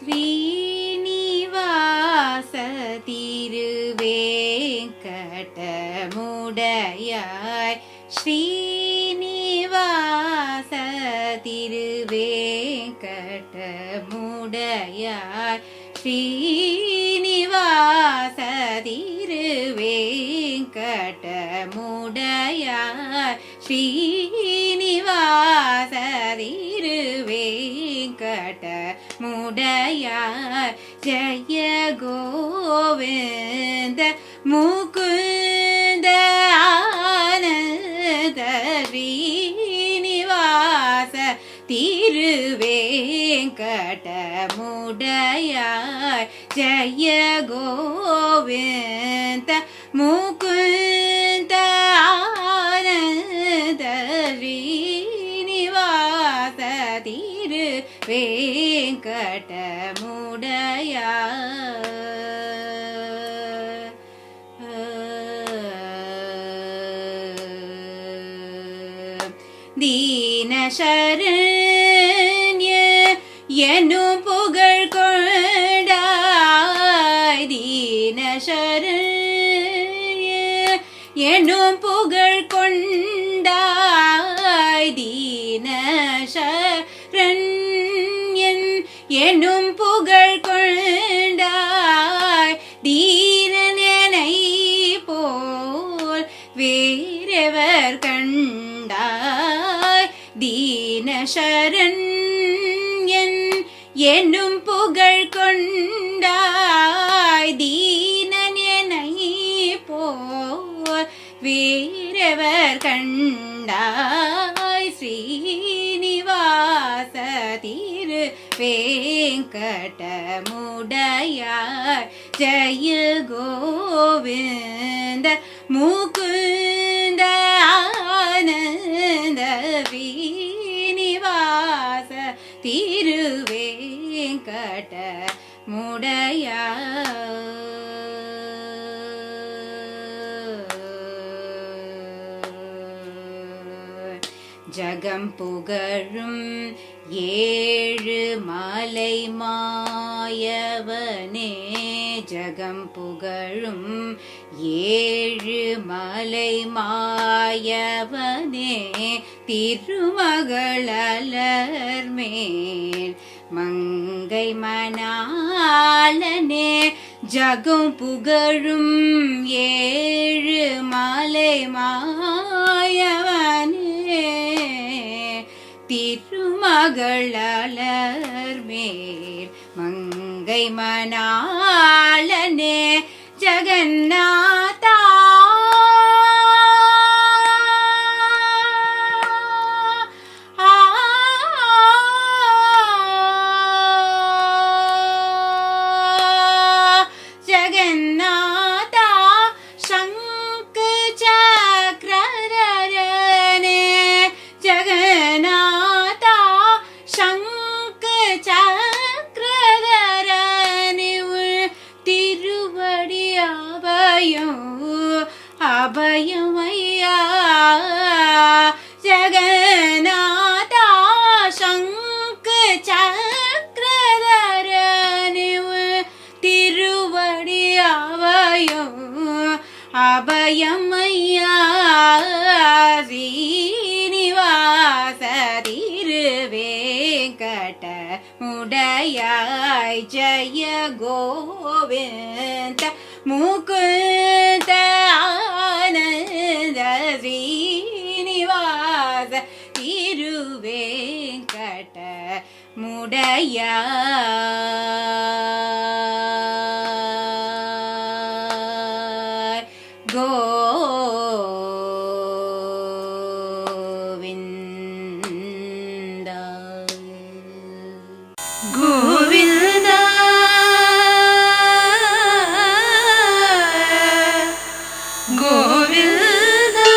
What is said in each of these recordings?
ஸ்ரீனிவாச திருவேங்கடமுடையாய் ஸ்ரீனிவாச திருவேங்கடமுடையாய் ஸ்ரீனிவாச திருவேங்கடமுடையாய் ஸ்ரீனிவாச திருவேங்கடமுடையாய் ஜய கோவிந்த முகுந்த ஆனந்த ஸ்ரீனிவாச திருவேங்கடமுடையாய் ஜய கோவிந்த முகுந்த ஆனந்த ஸ்ரீனிவாச திருவேங்கடமுடையாய் தீனசரண்ய எனும் புகழ் கொண்டாய் தீனசரண்ய எனும் புகழ் கொண்டாய் தீனசரண்யன் எனும் புகழ் கொண்டாய் தீரனை போல் வேறெவர் கண்டாய் தீனசரண்யன் என்னும் புகழ் கொண்டாய் தீனனை போல் வேறெவர் கண்டாய் ஸ்ரீனிவாச திருவேங்கடமுடையாய் ஜய கோவிந்த முகுந்த ஆனந்த ஸ்ரீனிவாச திருவேங்கடமுடையாய் ஜகம் புகழும் ஏழு மலை மாயவனே ஜகம் புகழும் ஏழு மலை மாயவனே திருமகளலர்மேல் மங்கை மணாளனே ஜகம் புகழும் ஏழு மலை மாயவனே திருமகளலர்மேல் மங்கை மணாளனே ஜகந்நாதா அபயமையா ஜகநாதா சங்க சக்கரதரனிவ் திருவடி அபயம் அபயமையா ஸ்ரீனிவாச திருவேங்கடமுடையாய் ஜய கோவிந்த முகுந்த ஆனந்த ஸ்ரீனிவாச திருவேங்கடமுடையாய் கோவிந்தா கோவிந்தா கோவிந்தா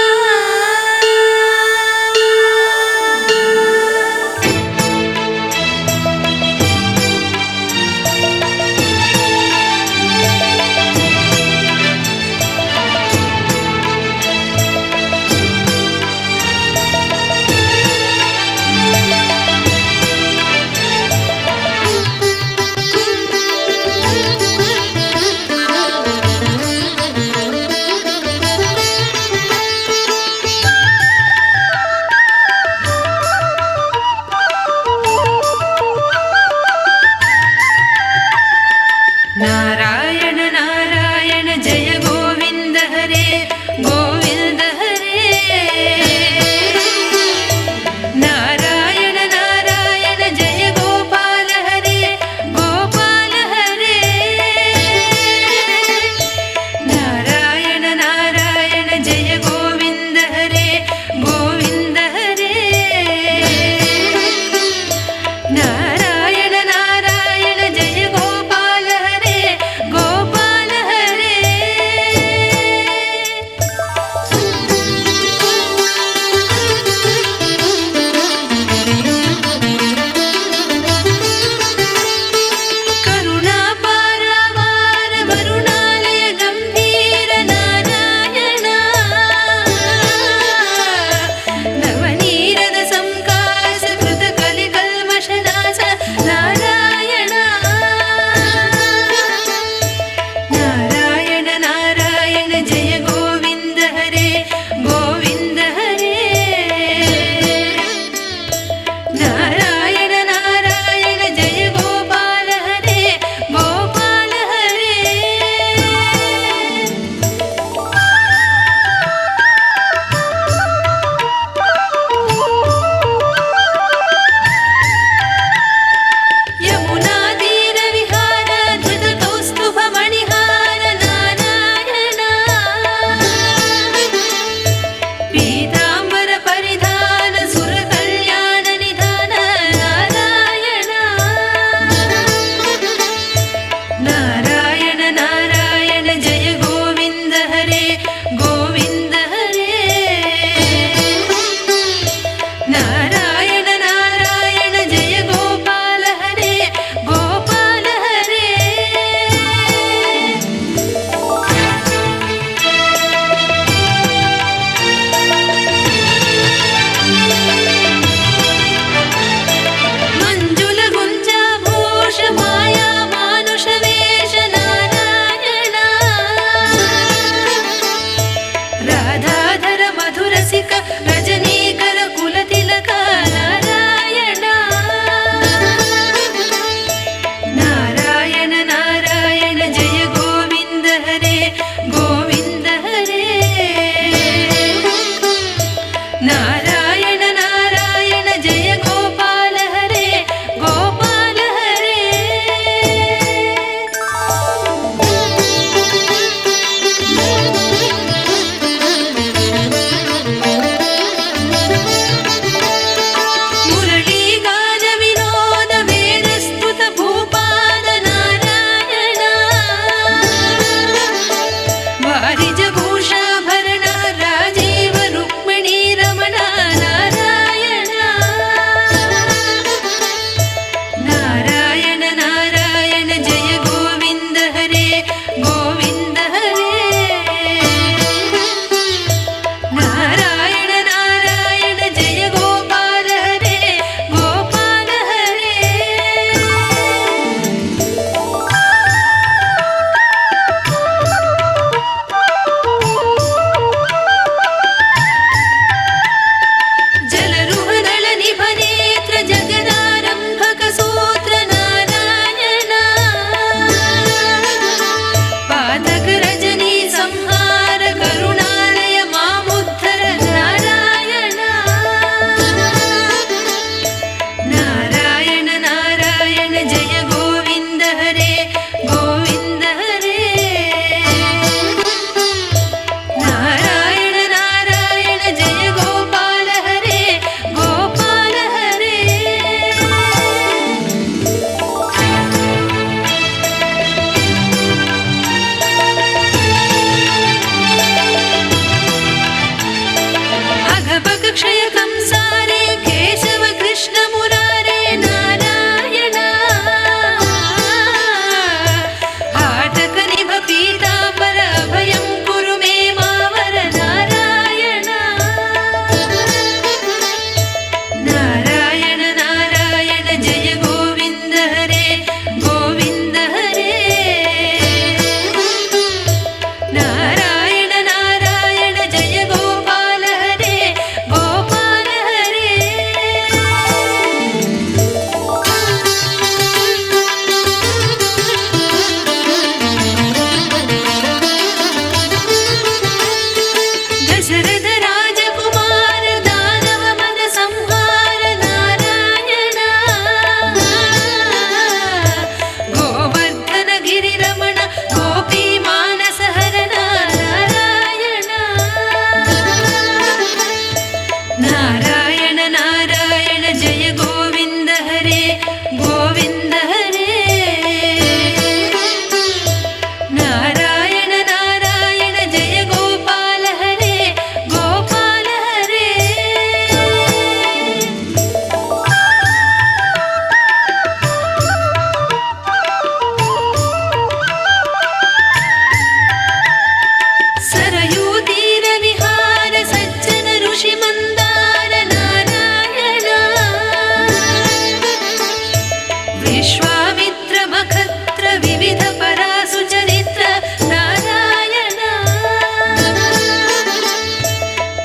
विश्वामित्र मखत्र विविध परासु चरित्र नारायण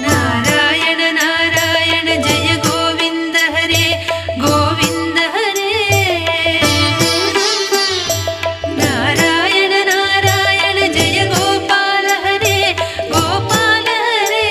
नारायण नारायण जय गोविन्द हरे गोविन्द हरे नारायण नारायण जय गोपाल हरे गोपाल हरे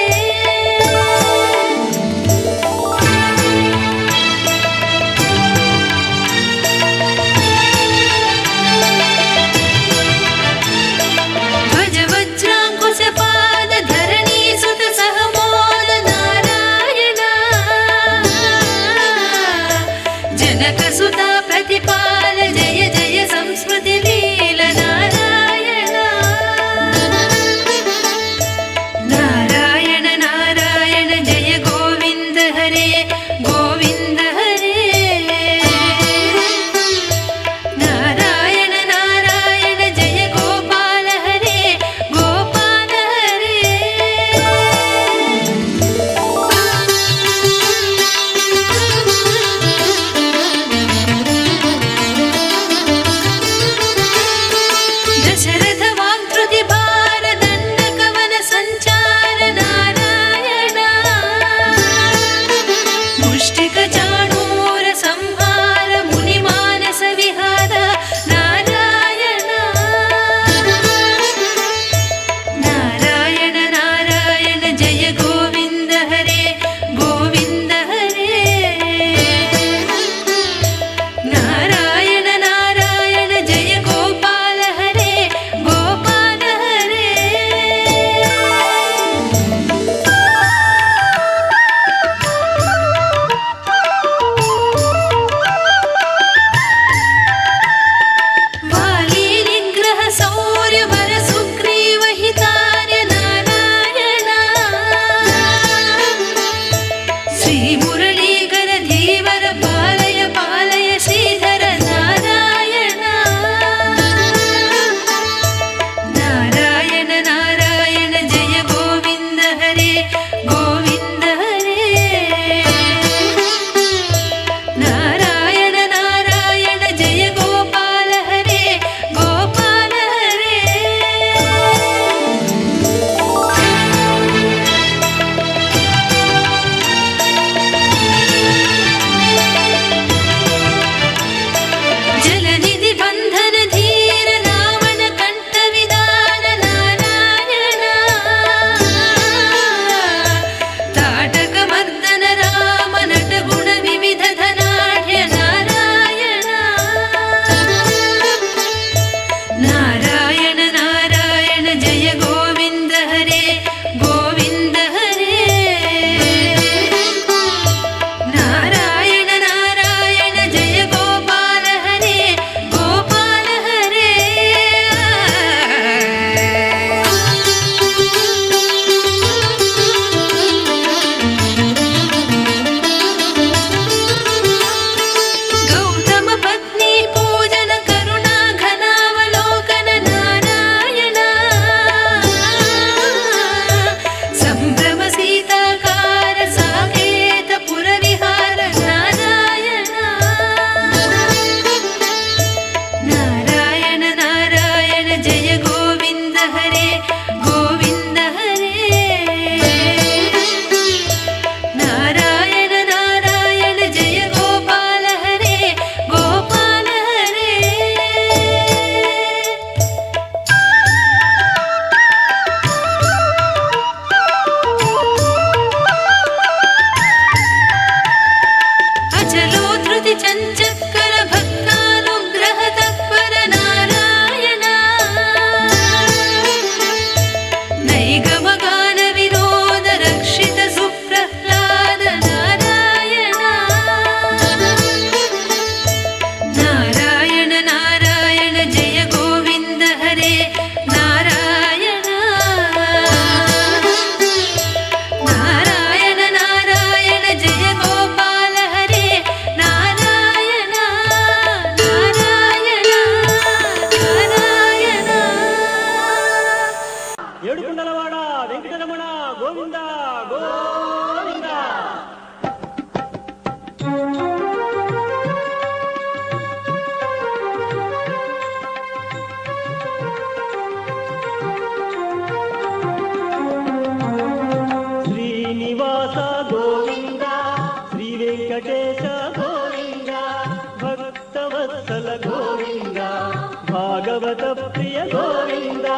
ಭಾಗವತ ಪ್ರಿಯ ಗೋವಿಂದ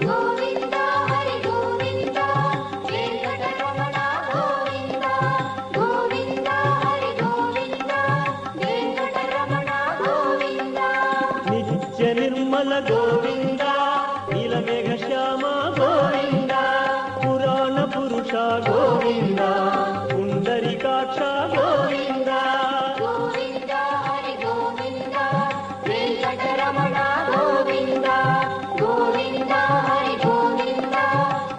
ಗೋವಿಂದ ಹರಿ ಗೋವಿಂದ ವೆಂಕಟರಮಣ ಗೋವಿಂದ ಗೋವಿಂದ ಹರಿ ಗೋವಿಂದ ವೆಂಕಟರಮಣ ಗೋವಿಂದ ನಿತ್ಯ ನಿರ್ಮಲ ಗೋವಿಂದ ನೀಲಮೇಘ ಶ್ಯಾಮ ಗೋವಿಂದ ಪುರಾಣ ಪುರುಷ ಗೋವಿಂದ ಪುಂಡರಿಕಾಕ್ಷ ಗೋವಿಂದ ಗೋವಿಂದ ಹರಿ ಗೋವಿಂದ ವೆಂಕಟರಮಣ ಗೋವಿಂದ ಗೋವಿಂದ ಹರಿ ಗೋವಿಂದ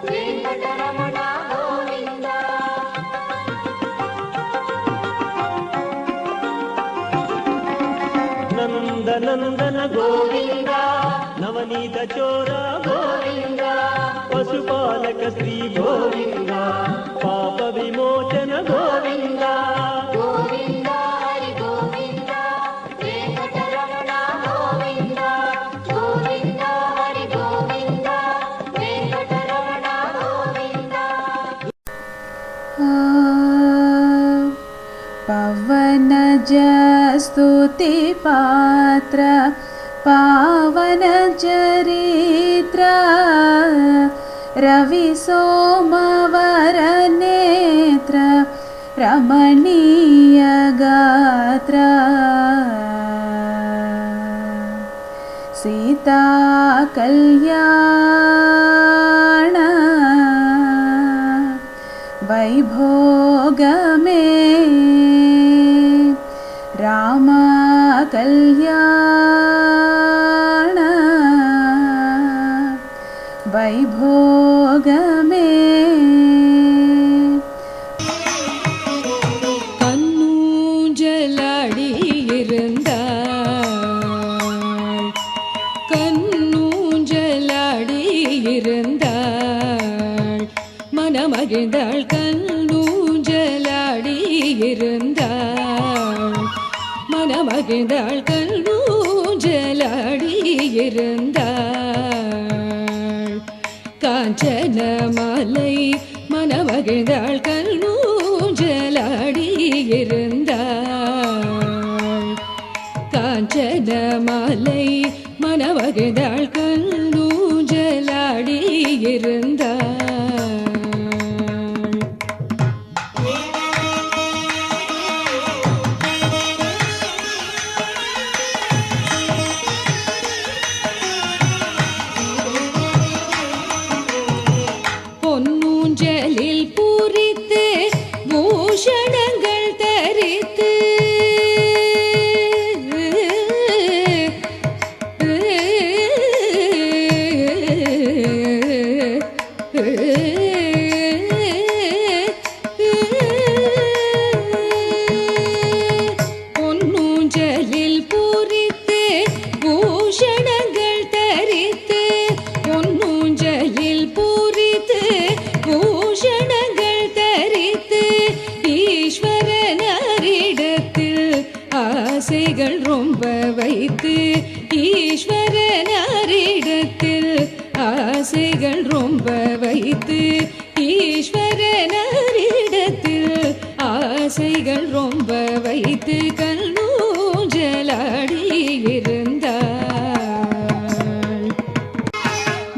ವೆಂಕಟರಮಣ ಗೋವಿಂದ ನಂದ ನಂದನ ಗೋವಿಂದ ನವನೀತ ಚೋರ ಗೋವಿಂದ ಪಶುಪಾಲಕ ಶ್ರೀ ಗೋವಿಂದ ಪಾಪ ವಿಮೋಚನ ಗೋವಿಂದ ಗೋವಿಂದ ಹರಿ ಗೋವಿಂದ ವೆಂಕಟರಮಣ ಗೋವಿಂದ ಗೋವಿಂದ ಹರಿ ಗೋವಿಂದ ವೆಂಕಟರಮಣ ಗೋವಿಂದ ಪವನಜ ಸ್ತುತಿ ಪಾತ್ರ ಪಾವನ ಚರಿತ್ರ ರವಿ ಸೋಮವರ ನೇತ್ರ ರಮಣೀಯ ಗಾತ್ರ ಸೀತಾ ಕಲ್ಯಾಣ ವೈಭೋಗಮೇ ರಾಮ ಕಲ್ಯಾಣ ವೈಭೋಗಮೇ கண்ணூஞ்சலாடி இருந்தாள் கண்ணூஞ்சலாடி இருந்தாள் மனமகிழ்ந்தாள் கண்ணூஞ்சலாடி இருந்தாள் மனமகிழ்ந்தாள் கண்ணூஞ்சலாடி இருந்தாள் காஞ்சன மலை மனமகிழ்ந்தாள் கண்ணூஞ்சலாடி இருந்தாள் காஞ்சன மலை மனமகிழ்ந்தாள் கண்ணூஞ்சலாடி இருந்தாள் பொன்னூஞ்சலில் பூரித்து பூஷணங்கள் தரித்து பொன்னூஞ்சலில் பூரித்து பூஷணங்கள் தரித்து பொன்னூஞ்சலில் பூரித்து பூஷணங்கள் தரித்து ஈஸ்வரனாரிடத்தில் ஆசைகள் ரொம்ப வைத்து ஈஸ்வரனாரிடத்தில் ஆசைகள் ரொம்ப வைத்து ஈஸ்வரனாரிடத்தில் ஆசைகள் ரொம்ப வைத்து கண்ணூஞ்சலாடி இருந்தாள்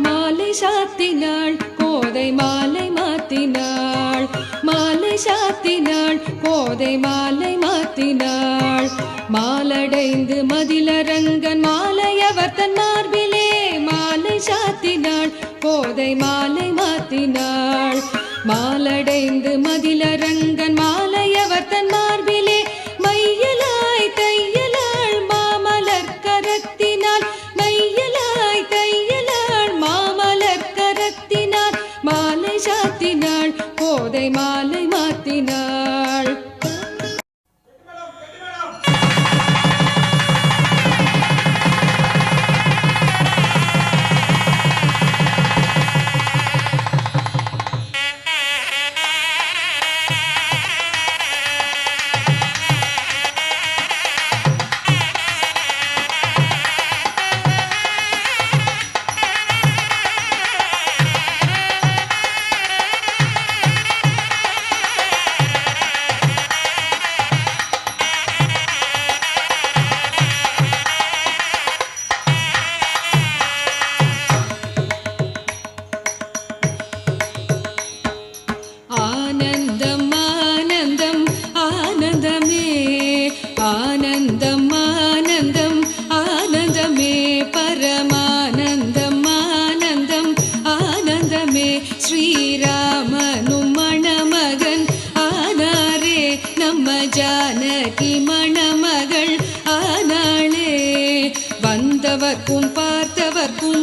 மாலை சாத்தினாள் கோதை மாலை மாத்தினாள் மாலை சாத்தினாள் கோதை மாலை மாத்தினாள் மாலடைந்து மதிலரங்கன் மாலையவர் தன் மார்பிலே மாலை சாத்தினாள் கோதை மாலை மாத்தினாள் மாலடைந்து மதிலரங்கன் மாலையவர் தன் மார்பிலே மையலாய் தையலாள் மாமலர் கரத்தினாள் மையலாய் தையலாள் மாமலர் கரத்தினாள் மாலை சாத்தினாள் கோதை மாலை மாத்தினாள் பார்த்தவர்க்கும் பார்த்தவர்க்கும்